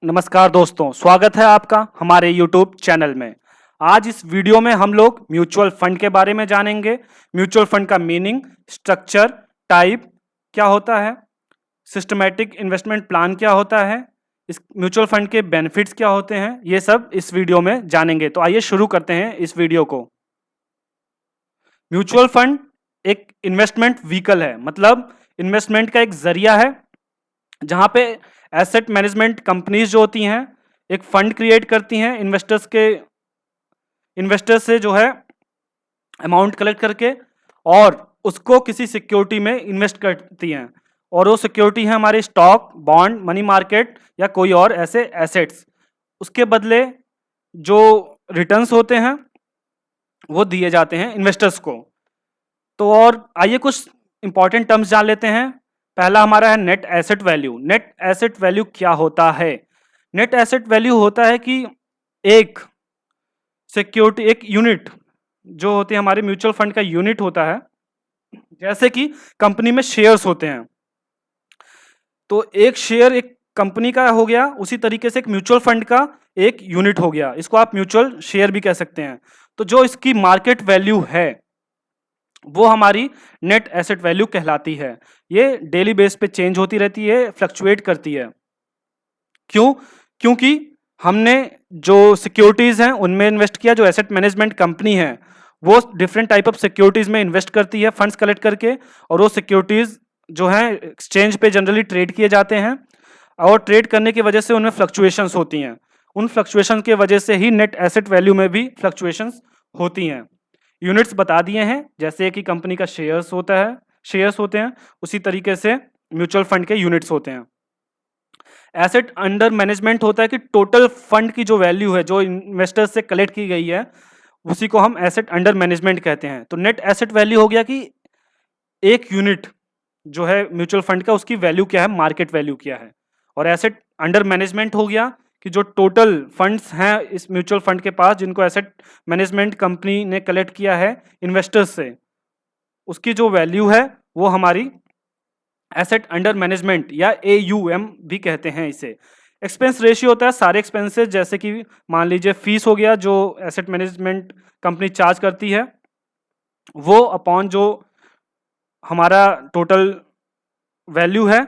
नमस्कार दोस्तों, स्वागत है आपका हमारे YouTube चैनल में। आज इस वीडियो में हम लोग म्यूचुअल फंड के बारे में जानेंगे। म्यूचुअल फंड का मीनिंग, स्ट्रक्चर, टाइप क्या होता है, सिस्टमैटिक इन्वेस्टमेंट प्लान क्या होता है, इस म्यूचुअल फंड के बेनिफिट्स क्या होते हैं, ये सब इस वीडियो में जानेंगे। तो आइए शुरू करते हैं इस वीडियो को। म्यूचुअल फंड एक इन्वेस्टमेंट व्हीकल है, मतलब इन्वेस्टमेंट का एक जरिया है जहां पे एसेट मैनेजमेंट कंपनीज जो होती हैं एक फंड क्रिएट करती हैं इन्वेस्टर्स से जो है अमाउंट कलेक्ट करके और उसको किसी सिक्योरिटी में इन्वेस्ट करती हैं। और वो सिक्योरिटी है हमारे स्टॉक, बॉन्ड, मनी मार्केट या कोई और ऐसे एसेट्स। उसके बदले जो रिटर्न्स होते हैं वो दिए जाते हैं इन्वेस्टर्स को। तो और आइए कुछ इंपॉर्टेंट टर्म्स जान लेते हैं। पहला हमारा है net asset value. Net asset value क्या होता है? नेट एसेट वैल्यू होता है कि एक सिक्योरिटी, एक यूनिट जो होती है हमारे म्यूचुअल फंड का यूनिट होता है। जैसे कि कंपनी में शेयर्स होते हैं, तो एक शेयर एक कंपनी का हो गया, उसी तरीके से एक म्यूचुअल फंड का एक यूनिट हो गया। इसको आप म्यूचुअल शेयर भी कह सकते हैं। तो जो इसकी मार्केट वैल्यू है वो हमारी नेट एसेट वैल्यू कहलाती है। ये डेली बेस पे चेंज होती रहती है, फ्लक्चुएट करती है। क्यों? क्योंकि हमने जो सिक्योरिटीज हैं उनमें इन्वेस्ट किया। जो एसेट मैनेजमेंट कंपनी है वो डिफरेंट टाइप ऑफ सिक्योरिटीज में इन्वेस्ट करती है फंड्स कलेक्ट करके, और वो सिक्योरिटीज जो है एक्सचेंज पे जनरली ट्रेड किए जाते हैं, और ट्रेड करने की वजह से उनमें फ्लक्चुएशंस होती हैं। उन फ्लक्चुएशन की वजह से ही नेट एसेट वैल्यू में भी फ्लक्चुएशंस होती हैं। यूनिट्स बता दिए हैं, जैसे कि कंपनी का शेयर्स होते हैं, उसी तरीके से म्यूचुअल फंड के यूनिट्स होते हैं। एसेट अंडर मैनेजमेंट होता है कि टोटल फंड की जो वैल्यू है जो इन्वेस्टर्स से कलेक्ट की गई है उसी को हम एसेट अंडर मैनेजमेंट कहते हैं। तो नेट एसेट वैल्यू हो गया कि एक यूनिट जो है म्यूचुअल फंड का उसकी वैल्यू क्या है, मार्केट वैल्यू क्या है। और एसेट अंडर मैनेजमेंट हो गया कि जो टोटल फंड्स हैं इस म्यूचुअल फंड के पास जिनको एसेट मैनेजमेंट कंपनी ने कलेक्ट किया है इन्वेस्टर्स से, उसकी जो वैल्यू है वो हमारी एसेट अंडर मैनेजमेंट या AUM भी कहते हैं इसे। एक्सपेंस रेशियो होता है सारे एक्सपेंसेस, जैसे कि मान लीजिए फीस हो गया जो एसेट मैनेजमेंट कंपनी चार्ज करती है, वो अपॉन जो हमारा टोटल वैल्यू है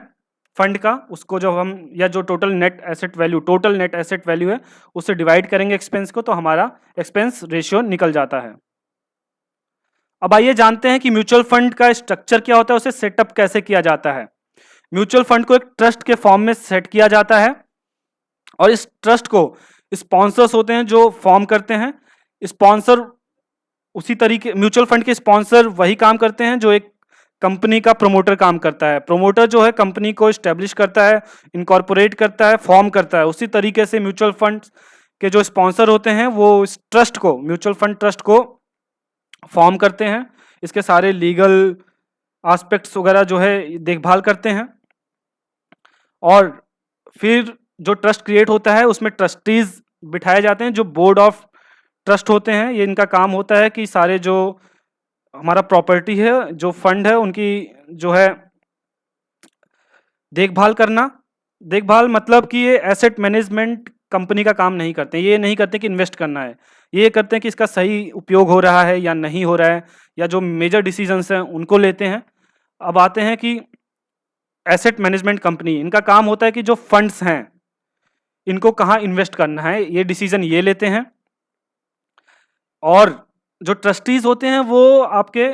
फंड का, उसको जब हम या जो टोटल नेट एसेट वैल्यू है उससे डिवाइड करेंगे एक्सपेंस को, तो हमारा एक्सपेंस रेशियो निकल जाता है। अब आइए जानते हैं कि म्यूचुअल फंड का स्ट्रक्चर क्या होता है, उसे सेटअप कैसे किया जाता है। म्यूचुअल फंड को एक ट्रस्ट के फॉर्म में सेट किया जाता है, और इस ट्रस्ट को स्पॉन्सर्स होते हैं जो फॉर्म करते हैं। स्पॉन्सर उसी तरीके म्यूचुअल फंड के स्पॉन्सर वही काम करते हैं जो एक कंपनी का प्रमोटर काम करता है। प्रमोटर जो है कंपनी को स्टैब्लिश करता है, इनकॉर्पोरेट करता है, फॉर्म करता है। उसी तरीके से म्यूचुअल फंड के जो स्पॉन्सर होते हैं वो इस ट्रस्ट को, म्यूचुअल फंड ट्रस्ट को फॉर्म करते हैं। इसके सारे लीगल एस्पेक्ट्स वगैरह जो है देखभाल करते हैं। और फिर जो ट्रस्ट क्रिएट होता है उसमें ट्रस्टीज बिठाए जाते हैं जो बोर्ड ऑफ ट्रस्ट होते हैं। ये इनका काम होता है कि सारे जो हमारा प्रॉपर्टी है, जो फंड है, उनकी जो है देखभाल करना। देखभाल मतलब कि ये एसेट मैनेजमेंट कंपनी का काम नहीं करते। ये नहीं करते कि इन्वेस्ट करना है, ये करते हैं कि इसका सही उपयोग हो रहा है या नहीं हो रहा है, या जो मेजर डिसीजंस हैं उनको लेते हैं। अब आते हैं कि एसेट मैनेजमेंट कंपनी, इनका काम होता है कि जो फंड्स हैं इनको कहाँ इन्वेस्ट करना है ये डिसीजन ये लेते हैं। और जो ट्रस्टीज होते हैं वो आपके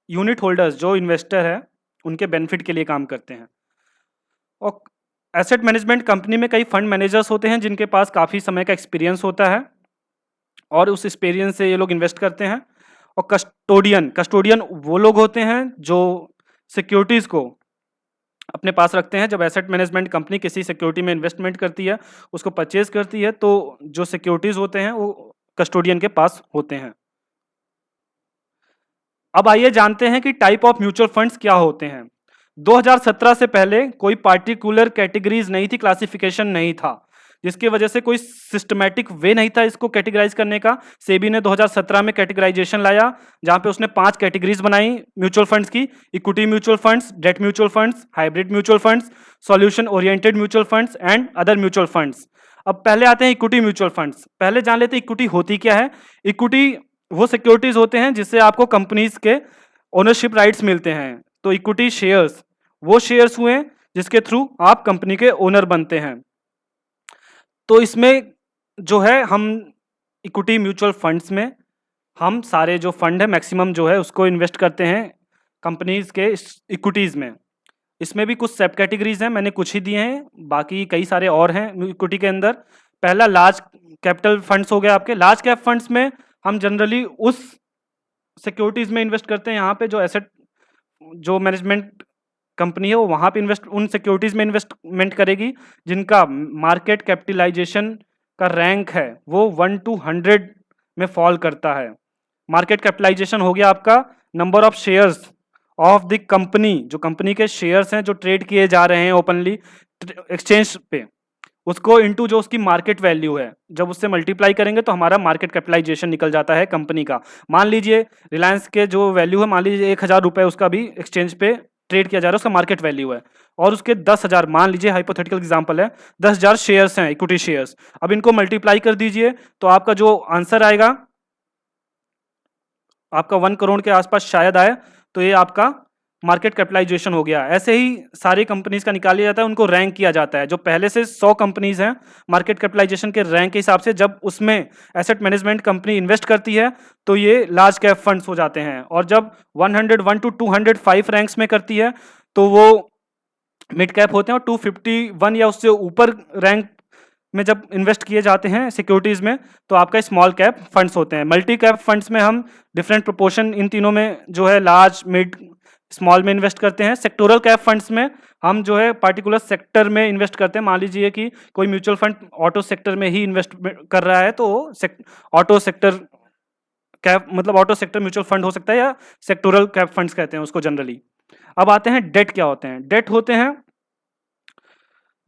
यूनिट होल्डर्स, जो इन्वेस्टर है, उनके बेनिफिट के लिए काम करते हैं। और एसेट मैनेजमेंट कंपनी में कई फंड मैनेजर्स होते हैं जिनके पास काफ़ी समय का एक्सपीरियंस होता है, और उस एक्सपीरियंस से ये लोग इन्वेस्ट करते हैं। और कस्टोडियन वो लोग होते हैं जो सिक्योरिटीज़ को अपने पास रखते हैं। जब एसेट मैनेजमेंट कंपनी किसी सिक्योरिटी में इन्वेस्टमेंट करती है, उसको परचेज करती है, तो जो सिक्योरिटीज़ होते हैं वो कस्टोडियन के पास होते हैं। अब आइए जानते हैं कि टाइप ऑफ म्यूचुअल फंड्स क्या होते हैं। 2017 से पहले कोई पार्टिकुलर कैटेगरीज नहीं थी, क्लासिफिकेशन नहीं था, जिसकी वजह से कोई सिस्टमैटिक वे नहीं था इसको कैटेगराइज करने का। सेबी ने 2017 में कैटेगराइजेशन लाया, जहां पे उसने 5 कैटेगरीज बनाई म्यूचुअल फंड्स की: equity mutual funds, debt mutual funds, hybrid mutual funds, solution oriented mutual funds and other mutual funds. अब पहले आते हैं इक्विटी म्यूचुअल फंड्स। पहले जान लेते हैं इक्विटी होती क्या है। इक्विटी वो सिक्योरिटीज होते हैं जिससे आपको कंपनीज के ओनरशिप राइट्स मिलते हैं। तो इक्विटी शेयर्स वो शेयर्स हुए जिसके थ्रू आप कंपनी के ओनर बनते हैं। तो इसमें जो है हम इक्विटी म्यूचुअल फंड्स में हम सारे जो फंड है मैक्सिमम जो है उसको इन्वेस्ट करते हैं कंपनीज के इक्विटीज में। इसमें भी कुछ सब कैटेगरीज हैं, मैंने कुछ ही दिए हैं, बाकी कई सारे और हैं इक्विटी के अंदर। पहला लार्ज कैपिटल फंड्स हो गया आपके। लार्ज कैप फंड्स में हम जनरली उस सिक्योरिटीज में इन्वेस्ट करते हैं यहाँ पे जो एसेट जो मैनेजमेंट कंपनी है वो वहाँ पे इन्वेस्ट उन सिक्योरिटीज में इन्वेस्टमेंट करेगी जिनका मार्केट कैपिटलाइजेशन का रैंक है वो 1 to 100 में फॉल करता है। मार्केट कैपिटलाइजेशन हो गया आपका number of shares of the company, जो कंपनी के शेयर्स हैं जो ट्रेड किए जा रहे हैं ओपनली एक्सचेंज पे, उसको इनटू जो उसकी मार्केट वैल्यू है जब उससे मल्टीप्लाई करेंगे तो हमारा मार्केट कैपिटलाइजेशन निकल जाता है कंपनी का। मान लीजिए रिलायंस के जो वैल्यू है मान लीजिए 1000 रुपये उसका भी एक्सचेंज पे ट्रेड किया जा रहा है, उसका मार्केट वैल्यू है, और उसके 10,000 मान लीजिए हाइपोथेटिकल एग्जांपल है 10,000 शेयर्स हैं इक्विटी शेयर्स। अब इनको मल्टीप्लाई कर दीजिए तो आपका जो आंसर आएगा आपका 1 करोड़ के आसपास शायद आए, तो ये आपका मार्केट कैपिटलाइजेशन हो गया। ऐसे ही सारी कंपनीज का निकाल लिया जाता है, उनको रैंक किया जाता है। जो पहले से 100 कंपनीज हैं मार्केट कैपिटलाइजेशन के रैंक के हिसाब से, जब उसमें एसेट मैनेजमेंट कंपनी इन्वेस्ट करती है तो ये लार्ज कैप फंड्स हो जाते हैं, और जब 101 to 205 रैंक्स में करती है तो वो मिड कैप होते हैं, और 251 या उससे ऊपर रैंक में जब इन्वेस्ट किए जाते हैं सिक्योरिटीज में तो आपका स्मॉल कैप फंड्स होते हैं। मल्टी कैप फंड्स में हम डिफरेंट प्रोपोर्शन इन तीनों में जो है लार्ज मिड स्मॉल में इन्वेस्ट करते हैं। सेक्टोरल कैप फंड्स में हम जो है पार्टिकुलर सेक्टर में इन्वेस्ट करते हैं। मान लीजिए कि कोई म्यूचुअल फंड ऑटो सेक्टर में ही इन्वेस्ट कर रहा है तो ऑटो सेक्टर कैप मतलब ऑटो सेक्टर म्यूचुअल फंड हो सकता है, या सेक्टोरल कैप फंड्स कहते हैं उसको जनरली। अब आते हैं डेट क्या होते हैं। डेट होते हैं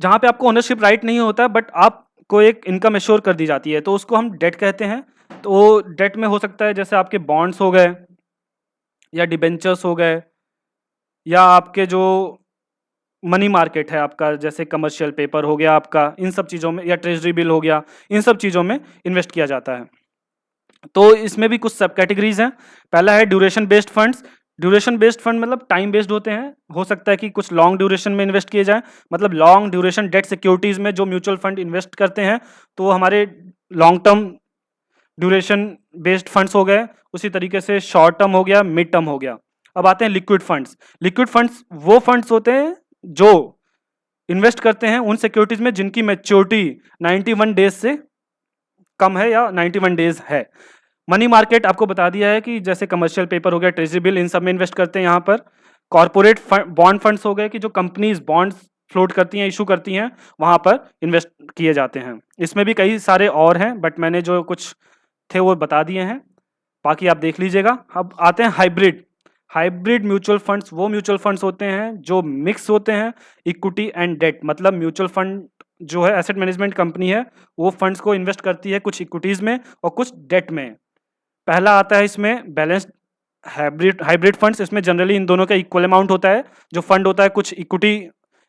जहां पे आपको ओनरशिप राइट नहीं होता बट आपको एक इनकम एश्योर कर दी जाती है, तो उसको हम डेट कहते हैं। तो डेट में हो सकता है जैसे आपके बॉन्ड्स हो गए, या डिबेंचर्स हो गए, या आपके जो मनी मार्केट है आपका जैसे कमर्शियल पेपर हो गया आपका, इन सब चीज़ों में, या ट्रेजरी बिल हो गया, इन सब चीज़ों में इन्वेस्ट किया जाता है। तो इसमें भी कुछ सब कैटेगरीज हैं। पहला है duration based funds. Duration based fund मतलब टाइम बेस्ड होते हैं। हो सकता है कि कुछ लॉन्ग ड्यूरेशन में इन्वेस्ट किए जाए, मतलब लॉन्ग ड्यूरेशन डेट सिक्योरिटीज में जो म्यूचुअल फंड इन्वेस्ट करते हैं तो वो हमारे long term duration based funds हो गए। उसी तरीके से शॉर्ट टर्म हो गया, मिड टर्म हो गया। अब आते हैं लिक्विड फंड्स। लिक्विड फंड्स वो फंड्स होते हैं जो इन्वेस्ट करते हैं उन सिक्योरिटीज में जिनकी मैच्योरिटी 91 डेज से कम है या 91 डेज है। मनी मार्केट आपको बता दिया है कि जैसे कमर्शियल पेपर हो गया, ट्रेजरी बिल, इन सब में इन्वेस्ट करते हैं यहाँ पर। कॉर्पोरेट बॉन्ड फंड्स हो गए कि जो कंपनीज बॉन्ड्स फ्लोट करती हैं, इशू करती हैं, वहां पर इन्वेस्ट किए जाते हैं। इसमें भी कई सारे और हैं बट मैंने जो कुछ थे वो बता दिए हैं, बाकी आप देख लीजिएगा। अब आते हैं हाइब्रिड। हाइब्रिड म्यूचुअल फंड्स वो म्यूचुअल फंड्स होते हैं जो मिक्स होते हैं इक्विटी एंड डेट। मतलब म्यूचुअल फंड जो है एसेट मैनेजमेंट कंपनी है वो फंड्स को इन्वेस्ट करती है कुछ इक्विटीज में और कुछ डेट में। पहला आता है इसमें बैलेंस्ड हाइब्रिड फंड्स। इसमें जनरली इन दोनों का इक्वल अमाउंट होता है। जो फंड होता है कुछ इक्विटी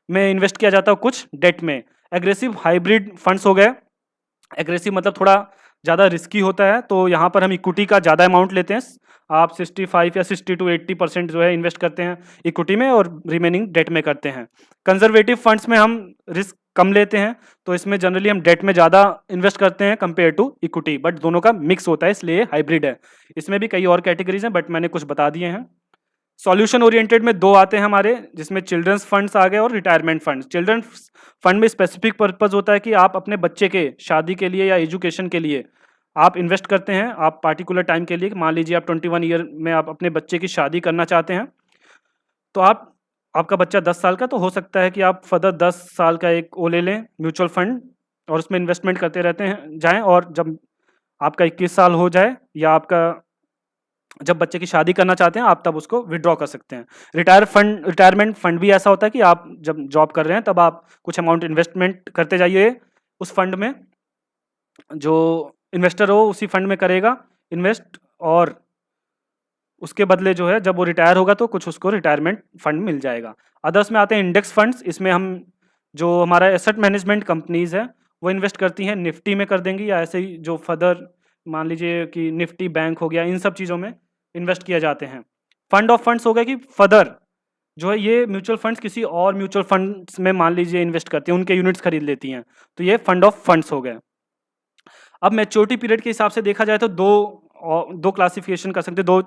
में इन्वेस्ट किया जाता है, कुछ डेट में। एग्रेसिव हाइब्रिड फंड्स हो गए। एग्रेसिव मतलब थोड़ा ज़्यादा रिस्की होता है, तो यहाँ पर हम इक्विटी का ज़्यादा अमाउंट लेते हैं। आप 65 या 60 to 80% जो है इन्वेस्ट करते हैं इक्विटी में और रिमेनिंग डेट में करते हैं। कंजर्वेटिव फंड्स में हम रिस्क कम लेते हैं, तो इसमें जनरली हम डेट में ज़्यादा इन्वेस्ट करते हैं कंपेयर टू इक्विटी, बट दोनों का मिक्स होता है इसलिए हाइब्रिड है। इसमें भी कई और कैटेगरीज हैं बट मैंने कुछ बता दिए हैं। सॉल्यूशन ओरिएंटेड में दो आते हैं हमारे, जिसमें चिल्ड्रंस फंड्स आ गए और रिटायरमेंट फंड्स। चिल्ड्रंस फंड में स्पेसिफिक पर्पस होता है कि आप अपने बच्चे के शादी के लिए या एजुकेशन के लिए आप इन्वेस्ट करते हैं। आप पार्टिकुलर टाइम के लिए, मान लीजिए आप 21 ईयर में आप अपने बच्चे की शादी करना चाहते हैं, तो आपका बच्चा 10 साल का, तो हो सकता है कि आप फर्दर 10 साल का एक वो ले लें म्यूचुअल फंड और उसमें इन्वेस्टमेंट करते रहते हैं जाएं, और जब आपका 21 साल हो जाए या आपका जब बच्चे की शादी करना चाहते हैं आप तब उसको विड्रॉ कर सकते हैं। रिटायरमेंट फंड भी ऐसा होता है कि आप जब जॉब कर रहे हैं तब आप कुछ अमाउंट इन्वेस्टमेंट करते जाइए उस फंड में। जो इन्वेस्टर हो उसी फंड में करेगा इन्वेस्ट, और उसके बदले जो है जब वो रिटायर होगा तो कुछ उसको रिटायरमेंट फंड मिल जाएगा। अदर्स में आते हैं इंडेक्स फंड्स। इसमें हम जो हमारा एसेट मैनेजमेंट कंपनीज है वो इन्वेस्ट करती हैं निफ्टी में कर देंगी, या ऐसे ही जो फर्दर मान लीजिए कि निफ्टी बैंक हो गया, इन सब चीज़ों में इन्वेस्ट किया जाते हैं। फंड ऑफ फंड्स हो गया कि फर्दर जो है ये म्यूचुअल फंड्स किसी और म्यूचुअल फंड्स में मान लीजिए इन्वेस्ट करती हैं, उनके यूनिट्स खरीद लेती हैं, तो ये फंड ऑफ फंड्स हो गए। अब मैच्योरिटी पीरियड के हिसाब से देखा जाए तो दो क्लासिफिकेशन कर सकते हैं, दो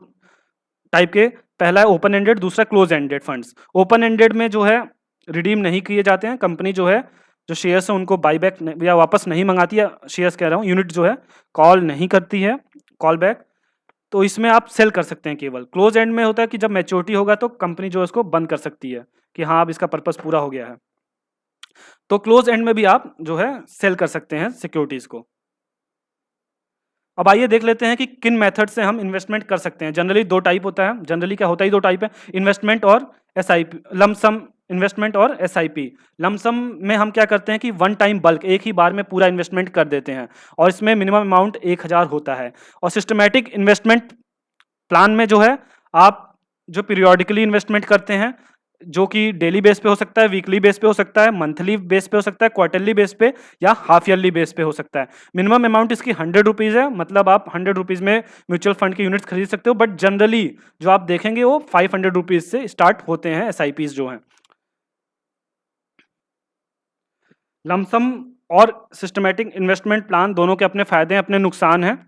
टाइप के। पहला है ओपन एंडेड, दूसरा close ended funds. Open ended में जो है रिडीम नहीं किए जाते हैं, कंपनी जो है जो शेयर्स है उनको बाईबैक या वापस नहीं मंगाती है, शेयर्स कह रहा हूँ, यूनिट जो है कॉल नहीं करती है, कॉल बैक, तो इसमें आप सेल कर सकते हैं केवल। क्लोज एंड में होता है कि जब मैच्योरिटी होगा तो कंपनी जो है उसको बंद कर सकती है कि हाँ अब इसका पर्पस पूरा हो गया है। तो क्लोज एंड में भी आप जो है सेल कर सकते हैं सिक्योरिटीज को। अब आइए देख लेते हैं कि किन मेथड से हम इन्वेस्टमेंट कर सकते हैं। जनरली दो टाइप होता है, जनरली क्या होता है, दो टाइप है, इन्वेस्टमेंट और एसआईपी, लमसम इन्वेस्टमेंट और एसआईपी। लमसम में हम क्या करते हैं कि वन टाइम बल्क, एक ही बार में पूरा इन्वेस्टमेंट कर देते हैं, और इसमें मिनिमम अमाउंट 1000 होता है। और सिस्टमैटिक इन्वेस्टमेंट प्लान में जो है आप जो पीरियोडिकली इन्वेस्टमेंट करते हैं, जो कि डेली बेस पे हो सकता है, वीकली बेस पे हो सकता है, मंथली बेस पे हो सकता है, क्वार्टरली बेस पे या हाफ ईयरली बेस पे हो सकता है। मिनिमम अमाउंट इसकी 100 रुपीज़ है, मतलब आप 100 रुपीज़ में म्यूचुअल फंड के यूनिट्स खरीद सकते हो, बट जनरली जो आप देखेंगे वो 500 रुपीज़ से स्टार्ट होते हैं एसआईपीज जो हैं। लमसम और सिस्टमैटिक इन्वेस्टमेंट प्लान दोनों के अपने फायदे हैं, अपने नुकसान हैं।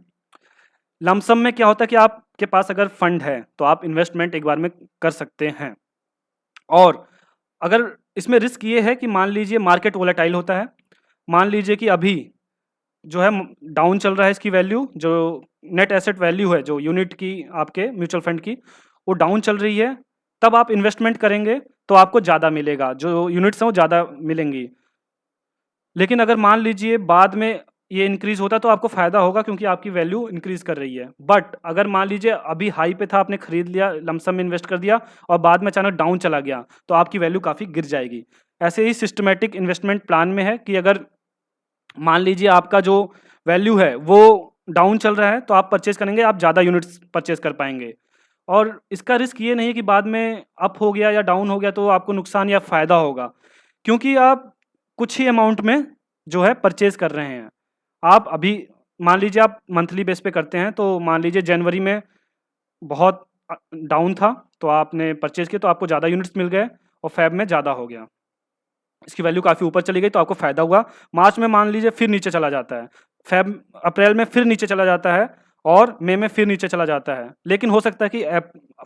लमसम में क्या होता है कि आपके पास अगर फंड है तो आप इन्वेस्टमेंट एक बार में कर सकते हैं, और अगर इसमें रिस्क ये है कि मान लीजिए मार्केट वोलेटाइल होता है, मान लीजिए कि अभी जो है डाउन चल रहा है इसकी वैल्यू, जो नेट एसेट वैल्यू है जो यूनिट की आपके म्यूचुअल फंड की, वो डाउन चल रही है, तब आप इन्वेस्टमेंट करेंगे तो आपको ज़्यादा मिलेगा, जो यूनिट्स हैं वो ज़्यादा मिलेंगी। लेकिन अगर मान लीजिए बाद में ये इंक्रीज होता तो आपको फायदा होगा क्योंकि आपकी वैल्यू इंक्रीज कर रही है। बट अगर मान लीजिए अभी हाई पे था, आपने खरीद लिया, लमसम में इन्वेस्ट कर दिया, और बाद में अचानक डाउन चला गया, तो आपकी वैल्यू काफ़ी गिर जाएगी। ऐसे ही सिस्टमैटिक इन्वेस्टमेंट प्लान में है कि अगर मान लीजिए आपका जो वैल्यू है वो डाउन चल रहा है, तो आप परचेज करेंगे, आप ज़्यादा यूनिट्स परचेज कर पाएंगे, और इसका रिस्क ये नहीं है कि बाद में अप हो गया या डाउन हो गया तो आपको नुकसान या फ़ायदा होगा, क्योंकि आप कुछ ही अमाउंट में जो है परचेज कर रहे हैं। आप अभी मान लीजिए आप मंथली बेस पे करते हैं, तो मान लीजिए जनवरी में बहुत डाउन था तो आपने परचेज किया तो आपको ज़्यादा यूनिट्स मिल गए, और फेब में ज़्यादा हो गया, इसकी वैल्यू काफ़ी ऊपर चली गई तो आपको फ़ायदा हुआ। मार्च में मान लीजिए फिर नीचे चला जाता है, फेब अप्रैल में फिर नीचे चला जाता है, और मई में फिर नीचे चला जाता है, लेकिन हो सकता है कि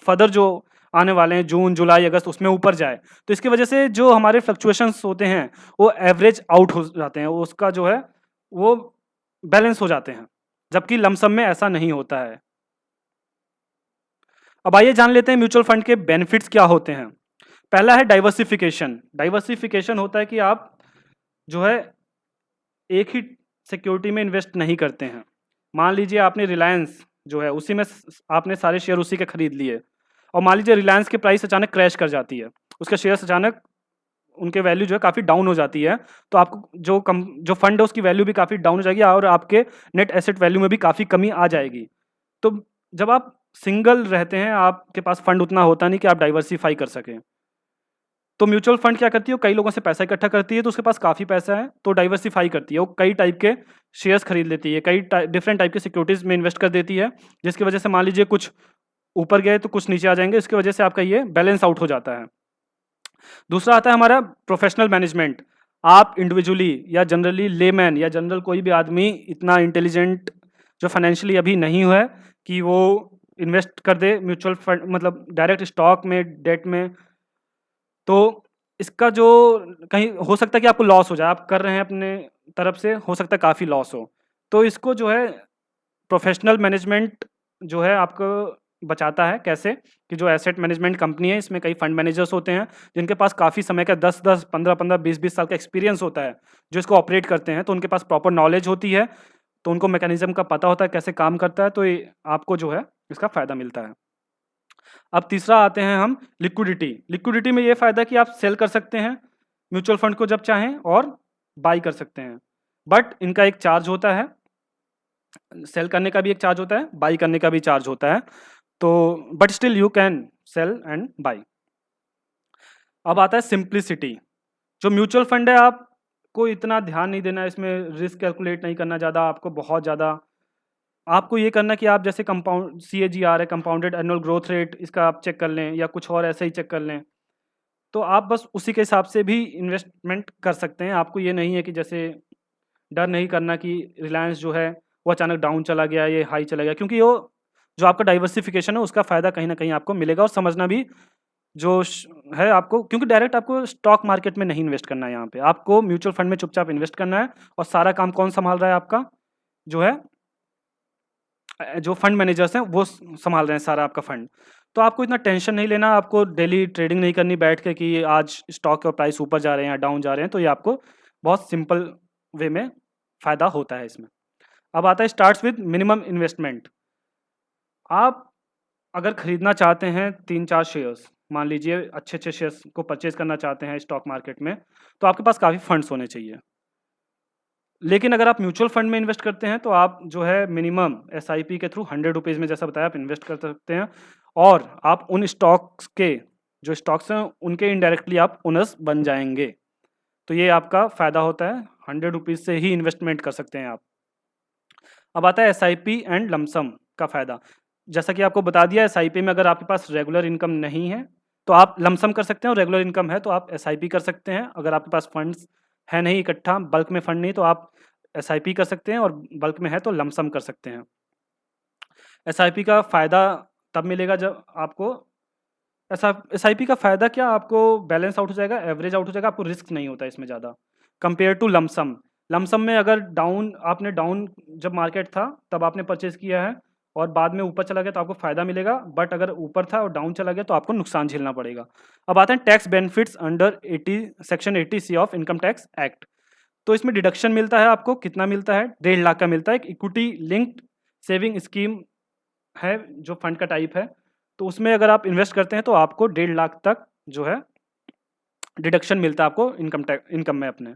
फर्दर जो आने वाले हैं जून जुलाई अगस्त उसमें ऊपर जाए, तो इसकी वजह से जो हमारे फ्लक्चुएशंस होते हैं वो एवरेज आउट हो जाते हैं, उसका जो है वो बैलेंस हो जाते हैं, जबकि लमसम में ऐसा नहीं होता है। अब आइए जान लेते हैं म्यूचुअल फंड के बेनिफिट्स क्या होते हैं। पहला है डाइवर्सिफिकेशन। डाइवर्सिफिकेशन होता है कि आप जो है एक ही सिक्योरिटी में इन्वेस्ट नहीं करते हैं। मान लीजिए आपने रिलायंस जो है उसी में आपने सारे शेयर उसी के खरीद लिए, और मान लीजिए रिलायंस की प्राइस अचानक क्रैश कर जाती है, उसके शेयर्स अचानक उनके वैल्यू जो है काफ़ी डाउन हो जाती है, तो आपको जो फंड है उसकी वैल्यू भी काफ़ी डाउन हो जाएगी, और आपके नेट एसेट वैल्यू में भी काफ़ी कमी आ जाएगी। तो जब आप सिंगल रहते हैं, आपके पास फंड उतना होता नहीं कि आप डाइवर्सिफाई कर सकें, तो म्यूचुअल फंड क्या करती है, वो कई लोगों से पैसा इकट्ठा करती है, तो उसके पास काफ़ी पैसा है तो डाइवर्सिफाई करती है, वो कई टाइप के शेयर्स खरीद लेती है, कई डिफरेंट टाइप के सिक्योरिटीज़ में इन्वेस्ट कर देती है, जिसकी वजह से मान लीजिए कुछ ऊपर गए तो कुछ नीचे आ जाएंगे, इसकी वजह से आपका ये बैलेंस आउट हो जाता है। दूसरा आता है हमारा प्रोफेशनल मैनेजमेंट। आप इंडिविजुअली या जनरली लेमैन या जनरल कोई भी आदमी इतना इंटेलिजेंट जो फाइनेंशियली अभी नहीं हुआ है कि वो इन्वेस्ट कर दे म्यूचुअल फंड, मतलब डायरेक्ट स्टॉक में, डेट में, तो इसका जो कहीं हो सकता है कि आपको लॉस हो जाए, आप कर रहे हैं अपने तरफ से, हो सकता है काफ़ी लॉस हो, तो इसको जो है प्रोफेशनल मैनेजमेंट जो है आपको बचाता है। कैसे कि जो एसेट मैनेजमेंट कंपनी है इसमें कई फंड मैनेजर्स होते हैं जिनके पास काफ़ी समय का 10-10, 15-15, 20-20 साल का एक्सपीरियंस होता है, जो इसको ऑपरेट करते हैं, तो उनके पास प्रॉपर नॉलेज होती है, तो उनको मैकेनिज्म का पता होता है कैसे काम करता है, तो ये आपको जो है इसका फ़ायदा मिलता है। अब तीसरा आते हैं हम लिक्विडिटी। लिक्विडिटी में ये फ़ायदा कि आप सेल कर सकते हैं म्यूचुअल फंड को जब चाहें, और बाई कर सकते हैं, बट इनका एक चार्ज होता है, सेल करने का भी एक चार्ज होता है, बाई करने का भी चार्ज होता है, तो but still you can sell and by. अब आता है सिंप्लिसिटी। जो म्यूचुअल फंड है आपको इतना ध्यान नहीं देना है, इसमें रिस्क कैलकुलेट नहीं करना ज़्यादा, आपको बहुत ज़्यादा आपको ये करना कि आप जैसे कंपाउंड CAGR है, कंपाउंडेड एनुअल ग्रोथ रेट, इसका आप चेक कर लें या कुछ और ऐसे ही चेक कर लें, तो आप बस उसी के हिसाब से भी इन्वेस्टमेंट कर सकते हैं। आपको ये नहीं है कि जैसे डर नहीं करना कि रिलायंस जो है वो अचानक डाउन चला गया, ये हाई चला गया, क्योंकि वो जो आपका डाइवर्सिफिकेशन है उसका फ़ायदा कहीं ना कहीं आपको मिलेगा। और समझना भी जो है आपको, क्योंकि डायरेक्ट आपको स्टॉक मार्केट में नहीं इन्वेस्ट करना है, यहाँ पे आपको म्यूचुअल फंड में चुपचाप इन्वेस्ट करना है। और सारा काम कौन संभाल रहा है? आपका जो है जो फंड मैनेजर्स हैं वो संभाल रहे हैं सारा आपका फंड। तो आपको इतना टेंशन नहीं लेना, आपको डेली ट्रेडिंग नहीं करनी बैठ के कि आज स्टॉक का प्राइस ऊपर जा रहे हैं या डाउन जा रहे हैं। तो ये आपको बहुत सिंपल वे में फ़ायदा होता है इसमें। अब आता है स्टार्ट्स विद मिनिमम इन्वेस्टमेंट। आप अगर खरीदना चाहते हैं 3-4 शेयर्स, मान लीजिए अच्छे शेयर्स को परचेज करना चाहते हैं स्टॉक मार्केट में, तो आपके पास काफ़ी फंड्स होने चाहिए। लेकिन अगर आप म्यूचुअल फंड में इन्वेस्ट करते हैं तो आप जो है मिनिमम SIP के थ्रू 100 रुपीज़ में, जैसा बताया, आप इन्वेस्ट कर सकते हैं। और आप उन स्टॉक्स के जो स्टॉक्स हैं उनके इनडायरेक्टली आप ओनर्स बन जाएंगे। तो ये आपका फ़ायदा होता है, 100 रुपीज़ से ही इन्वेस्टमेंट कर सकते हैं आप। अब आता है SIP एंड लमसम का फ़ायदा। जैसा कि आपको बता दिया, SIP में अगर आपके पास रेगुलर इनकम नहीं है तो आप लमसम कर सकते हैं, और रेगुलर इनकम है तो आप SIP कर सकते हैं। अगर आपके पास फंड्स है नहीं इकट्ठा, बल्क में फंड नहीं, तो आप SIP कर सकते हैं, और बल्क में है तो लमसम कर सकते हैं। SIP का फ़ायदा तब मिलेगा जब आपको SIP का फ़ायदा क्या, आपको बैलेंस आउट हो जाएगा, एवरेज आउट हो जाएगा, आपको रिस्क नहीं होता इसमें ज़्यादा कंपेयर टू लमसम। लमसम में अगर डाउन जब मार्केट था तब आपने परचेज़ किया है और बाद में ऊपर चला गया तो आपको फ़ायदा मिलेगा, बट अगर ऊपर था और डाउन चला गया तो आपको नुकसान झेलना पड़ेगा। अब आते हैं tax benefits under section 80C of income tax act. तो इसमें डिडक्शन मिलता है, आपको कितना मिलता है? 1.5 लाख का मिलता है। एक इक्विटी लिंक्ड सेविंग स्कीम है जो फंड का टाइप है, तो उसमें अगर आप इन्वेस्ट करते हैं तो आपको 1.5 लाख तक जो है डिडक्शन मिलता है आपको इनकम में अपने।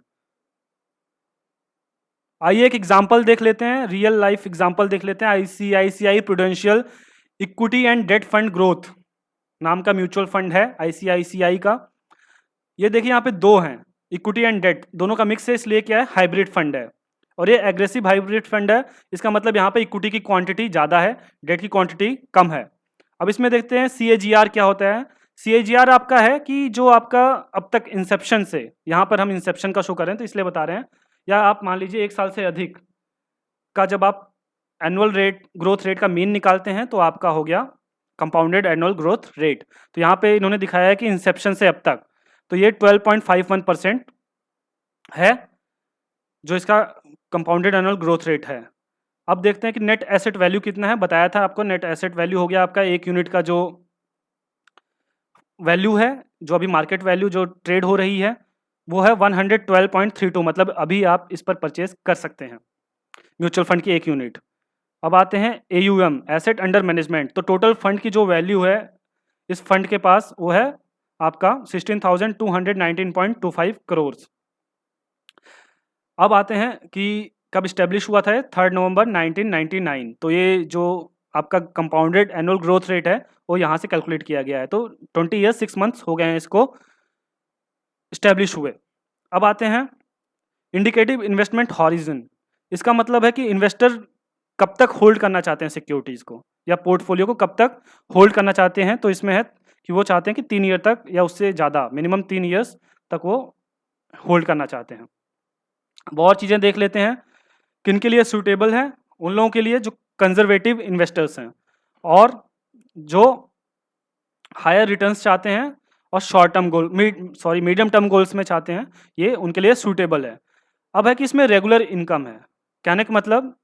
आइए एक एग्जांपल देख लेते हैं, रियल लाइफ एग्जांपल देख लेते हैं। ICICI prudential equity and debt fund growth नाम का म्यूचुअल फंड है ICICI का। ये देखिए यहाँ पे दो हैं, इक्विटी एंड डेट, दोनों का मिक्स है, इसलिए क्या है, हाइब्रिड फंड है। और ये एग्रेसिव हाइब्रिड फंड है, इसका मतलब यहाँ पे इक्विटी की क्वांटिटी ज़्यादा है, डेट की क्वांटिटी कम है। अब इसमें देखते हैं CAGR क्या होता है। CAGR आपका है कि जो आपका अब तक इंसेप्शन से, यहाँ पर हम इंसेप्शन का शो कर रहे हैं तो इसलिए बता रहे हैं, या आप मान लीजिए 1 साल से अधिक का जब आप एनुअल रेट ग्रोथ रेट का मीन निकालते हैं तो आपका हो गया कंपाउंडेड एनुअल ग्रोथ रेट। तो यहाँ पे इन्होंने दिखाया है कि इंसेप्शन से अब तक, तो ये 12.51% है जो इसका कंपाउंडेड एनुअल ग्रोथ रेट है। अब देखते हैं कि नेट एसेट वैल्यू कितना है। बताया था आपको, नेट एसेट वैल्यू हो गया आपका एक यूनिट का जो वैल्यू है, जो अभी मार्केट वैल्यू जो ट्रेड हो रही है वो है 112.32, मतलब अभी आप इस पर परचेज कर सकते हैं म्यूचुअल फंड की एक यूनिट। अब आते हैं AUM, एसेट अंडर मैनेजमेंट। तो टोटल फंड की जो वैल्यू है इस फंड के पास वो है आपका 16,219.25 करोड़। अब आते हैं कि कब स्टैब्लिश हुआ था, 3 नवंबर 1999। तो ये जो आपका कंपाउंडेड एनुअल ग्रोथ रेट है वो यहाँ से कैलकुलेट किया गया है। तो 20 ईयर्स 6 मंथ्स हो गए हैं इसको स्टैब्लिश हुए। अब आते हैं इंडिकेटिव इन्वेस्टमेंट हॉरिजन। इसका मतलब है कि इन्वेस्टर कब तक होल्ड करना चाहते हैं सिक्योरिटीज़ को, या पोर्टफोलियो को कब तक होल्ड करना चाहते हैं। तो इसमें है कि वो चाहते हैं कि 3 ईयर तक या उससे ज़्यादा, मिनिमम 3 ईयर्स तक वो होल्ड करना चाहते हैं। अब और चीज़ें देख लेते हैं किन के लिए सूटेबल है। उन लोगों के लिए जो कंजर्वेटिव इन्वेस्टर्स हैं और जो हायर रिटर्न्स चाहते हैं और short term goal medium term goals में चाहते हैं, ये उनके लिए सूटेबल है। अब है कि इसमें रेगुलर इनकम है, कहने का मतलब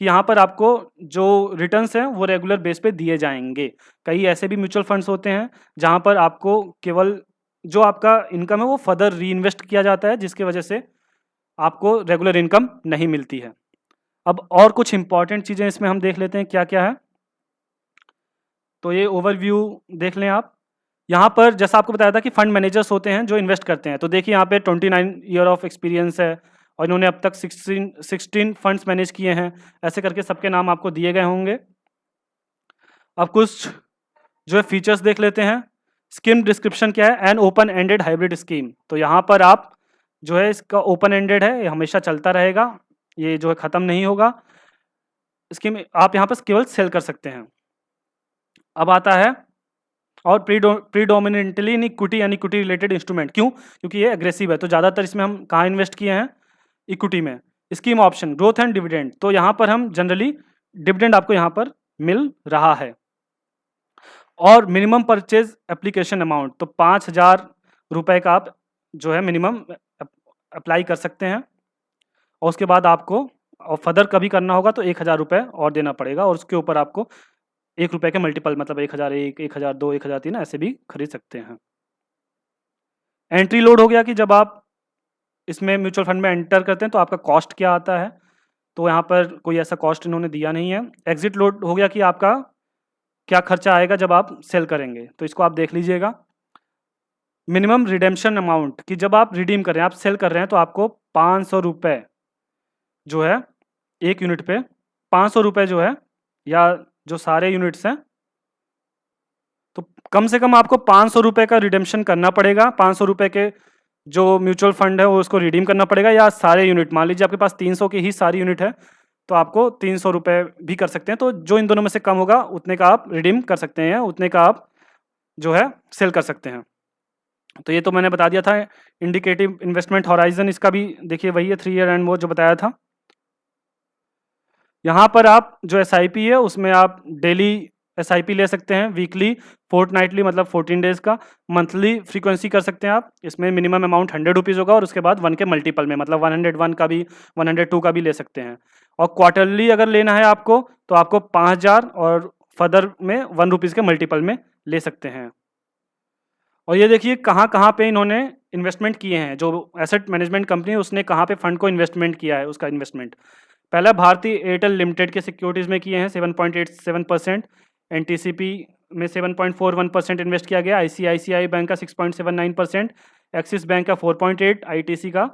कि यहाँ पर आपको जो रिटर्न्स हैं वो रेगुलर बेस पे दिए जाएंगे। कई ऐसे भी म्यूचुअल फंड्स होते हैं जहाँ पर आपको केवल जो आपका इनकम है वो फर्दर री इन्वेस्ट किया जाता है, जिसकी वजह से आपको रेगुलर इनकम नहीं मिलती है। अब और कुछ इंपॉर्टेंट चीज़ें इसमें हम देख लेते हैं क्या क्या है। तो ये ओवरव्यू देख लें आप। यहाँ पर जैसा आपको बताया था कि फंड मैनेजर्स होते हैं जो इन्वेस्ट करते हैं, तो देखिए यहाँ पे 29 ईयर ऑफ एक्सपीरियंस है और इन्होंने अब तक 16 फंड्स मैनेज किए हैं, ऐसे करके सबके नाम आपको दिए गए होंगे। अब कुछ जो है फीचर्स देख लेते हैं। स्कीम डिस्क्रिप्शन क्या है, an open ended hybrid scheme. तो यहाँ पर आप जो है इसका ओपन एंडेड है, ये हमेशा चलता रहेगा, ये जो है ख़त्म नहीं होगा। इसके में आप यहाँ पर केवल सेल कर सकते हैं। अब आता है और प्रीडोमिनेंटली इन इक्विटी यानी इक्विटी रिलेटेड इंस्ट्रूमेंट, क्यों? क्योंकि ये एग्रेसिव है, तो ज़्यादातर इसमें हम कहाँ इन्वेस्ट किए हैं? इक्विटी में। Scheme option, growth and dividend, तो यहाँ पर हम जनरली डिविडेंड आपको यहाँ पर मिल रहा है। और मिनिमम परचेज एप्लीकेशन अमाउंट, तो 5,000 रुपए का आप जो है मिनिमम अप्लाई कर सकते हैं, और उसके बाद आपको और फर्दर कभी करना होगा तो 1,000 रुपये और देना पड़ेगा, और उसके ऊपर आपको 1 रुपये के मल्टीपल, मतलब 1,001, 1,002, 1,003 ऐसे भी खरीद सकते हैं। एंट्री लोड हो गया कि जब आप इसमें म्यूचुअल फंड में एंटर करते हैं तो आपका कॉस्ट क्या आता है, तो यहाँ पर कोई ऐसा कॉस्ट इन्होंने दिया नहीं है। एग्जिट लोड हो गया कि आपका क्या खर्चा आएगा जब आप सेल करेंगे, तो इसको आप देख लीजिएगा। मिनिमम रिडेम्पशन अमाउंट, कि जब आप रिडीम कर रहे हैं, आप सेल कर रहे हैं, तो आपको 500 रुपये जो है एक यूनिट पे 500 रुपये जो है, या जो सारे यूनिट्स हैं, तो कम से कम आपको 500 रुपये का रिडेम्पशन करना पड़ेगा। 500 रुपये के जो म्यूचुअल फंड है वो उसको रिडीम करना पड़ेगा, या सारे यूनिट, मान लीजिए आपके पास 300 की ही सारी यूनिट है तो आपको 300 रुपये भी कर सकते हैं। तो जो इन दोनों में से कम होगा उतने का आप रिडीम कर सकते हैं, उतने का आप जो है सेल कर सकते हैं। तो ये तो मैंने बता दिया था। इंडिकेटिव इन्वेस्टमेंट हॉराइजन, इसका भी देखिए वही है, 3 ईयर एंड वो जो बताया था। यहाँ पर आप जो SIP है उसमें आप डेली SIP ले सकते हैं, वीकली, फोर्टनाइटली मतलब 14 डेज का, मंथली फ्रीक्वेंसी कर सकते हैं आप। इसमें मिनिमम अमाउंट 100 रुपीज़ होगा, और उसके बाद 1 के मल्टीपल में, मतलब 101 का भी, 102 का भी ले सकते हैं। और क्वार्टरली अगर लेना है आपको तो आपको 5,000 और फर्दर में 1 रुपीज़ के मल्टीपल में ले सकते हैं। और ये देखिए कहाँ कहाँ पे इन्होंने इन्वेस्टमेंट किए हैं, जो एसेट मैनेजमेंट कंपनी है उसने कहाँ पे फंड को इन्वेस्टमेंट किया है, उसका इन्वेस्टमेंट। पहला भारतीय एयरटेल लिमिटेड के सिक्योरिटीज़ में किए हैं 7.87%, NTCP में 7.41% इन्वेस्ट किया गया, ICICI बैंक का 6.79%, एक्सिस बैंक का 4.8, ITC का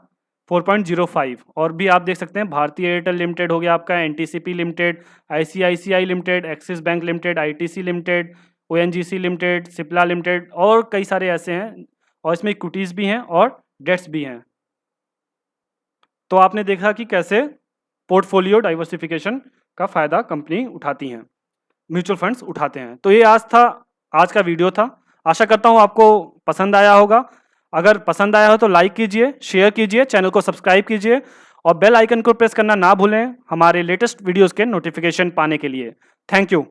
4.05, और भी आप देख सकते हैं भारतीय एयरटेल लिमिटेड हो गया आपका, NTCP limited, ICICI limited, axis bank limited, ITC limited, ONGC limited, Cipla limited, और कई सारे ऐसे हैं, और इसमें इक्विटीज़ भी हैं और डेट्स भी हैं। तो आपने देखा कि कैसे पोर्टफोलियो डाइवर्सिफिकेशन का फ़ायदा कंपनी उठाती हैं, म्यूचुअल फंड्स उठाते हैं। तो ये आज का वीडियो था। आशा करता हूँ आपको पसंद आया होगा। अगर पसंद आया हो तो लाइक कीजिए, शेयर कीजिए, चैनल को सब्सक्राइब कीजिए, और बेल आइकन को प्रेस करना ना भूलें हमारे लेटेस्ट वीडियोज़ के नोटिफिकेशन पाने के लिए। Thank you.